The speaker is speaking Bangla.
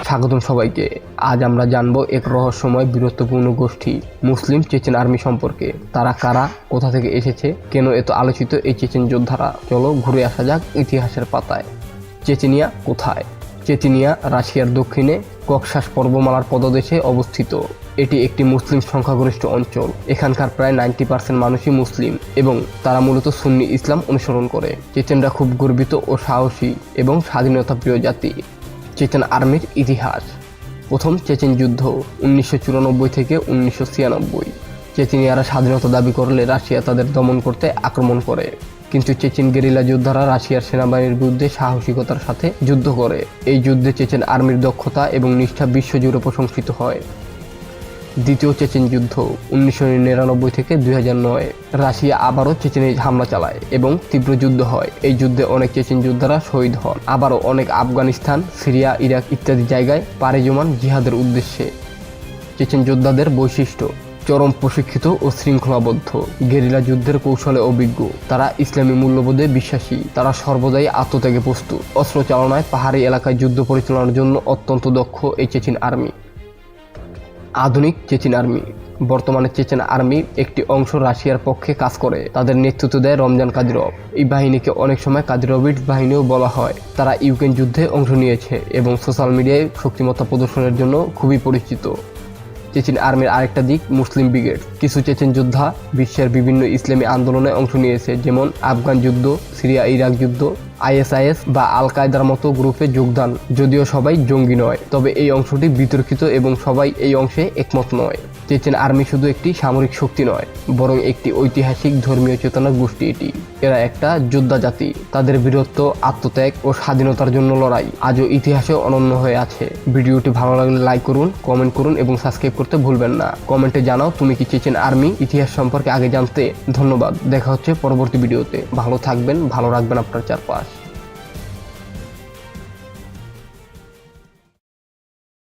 স্বাগতম সবাইকে। আজ আমরা জানবো এক রহস্যময় বীরত্বপূর্ণ গোষ্ঠী মুসলিম চেচেন আর্মি সম্পর্কে। তারা কারা, কোথা থেকে এসেছে, কেন এত আলোচিত এই চেচেন যোদ্ধারা। চলো ঘুরে আসা যাক ইতিহাসের পাতায়। চেচেনিয়া কোথায়? চেচেনিয়া রাশিয়ার দক্ষিণে কক্সাস পর্বতমালার পদদেশে অবস্থিত। এটি একটি মুসলিম সংখ্যাগরিষ্ঠ অঞ্চল। এখানকার প্রায় 90% মানুষই মুসলিম এবং তারা মূলত সুন্নি ইসলাম অনুসরণ করে। চেচেনরা খুব গর্বিত ও সাহসী এবং স্বাধীনতা প্রিয় জাতি। চেচেন আর্মির ইতিহাস। প্রথম চেচেন যুদ্ধ 1994 থেকে 1996। চেচেনিয়ারা স্বাধীনতা দাবি করলে রাশিয়া তাদের দমন করতে আক্রমণ করে, কিন্তু চেচেন গেরিলা যোদ্ধারা রাশিয়ার সেনাবাহিনীর বিরুদ্ধে সাহসিকতার সাথে যুদ্ধ করে। এই যুদ্ধে চেচেন আর্মির দক্ষতা এবং নিষ্ঠা বিশ্বজুড়ে প্রশংসিত হয়। দ্বিতীয় চেচেন যুদ্ধ 1999 থেকে 2009। রাশিয়া আবারও চেচেনে হামলা চালায় এবং তীব্র যুদ্ধ হয়। এই যুদ্ধে অনেক চেচেন যোদ্ধারা শহীদ হন। আবারও অনেক আফগানিস্তান, সিরিয়া, ইরাক ইত্যাদি জায়গায় পাড়ি জমান জিহাদের উদ্দেশ্যে। চেচেন যোদ্ধাদের বৈশিষ্ট্য: চরম প্রশিক্ষিত ও শৃঙ্খলাবদ্ধ, গেরিলা যুদ্ধের কৌশলে অভিজ্ঞ, তারা ইসলামী মূল্যবোধে বিশ্বাসী, তারা সর্বদাই আত্মত্যাগে প্রস্তুত, অস্ত্র চালনায় পাহাড়ি এলাকায় যুদ্ধ পরিচালনার জন্য অত্যন্ত দক্ষ এই চেচেন আর্মি। আধুনিক চেচেন আর্মি। বর্তমানে চেচেন আর্মি একটি অংশ রাশিয়ার পক্ষে কাজ করে। তাদের নেতৃত্ব দেয় রমজান কাদিরভ। এই বাহিনীকে অনেক সময় কাদিরভিটস বাহিনীও বলা হয়। তারা ইউক্রেন যুদ্ধে অংশ নিয়েছে এবং সোশ্যাল মিডিয়ায় শক্তিমত্তা প্রদর্শনের জন্য খুবই পরিচিত। চেচেন আর্মির আরেকটা দিক মুসলিম ব্রিগেড। কিছু চেচেন যোদ্ধা বিশ্বের বিভিন্ন ইসলামী আন্দোলনে অংশ নিয়েছে, যেমন আফগান যুদ্ধ, সিরিয়া ইরাক যুদ্ধ, আইএসআইএস বা আল কায়দার মতো গ্রুপে যোগদান। যদিও সবাই জঙ্গি নয়, তবে এই অংশটি বিতর্কিত এবং সবাই এই অংশে একমত নয়। চেচেন আর্মি শুধু একটি সামরিক শক্তি নয়, বরং একটি ঐতিহাসিক ধর্মীয় চেতনার গোষ্ঠী। এটি এরা একটা যোদ্ধা জাতি। তাদের বীরত্ব, আত্মত্যাগ ও স্বাধীনতার জন্য লড়াই আজও ইতিহাসে অনন্য হয়ে আছে। ভিডিওটি ভালো লাগলে লাইক করুন, কমেন্ট করুন এবং সাবস্ক্রাইব করতে ভুলবেন না। কমেন্টে জানাও তুমি কি চেচেন আর্মি ইতিহাস সম্পর্কে আগে জানতে। ধন্যবাদ। দেখা হচ্ছে পরবর্তী ভিডিওতে। ভালো থাকবেন, ভালো রাখবেন আপনার চারপাশ।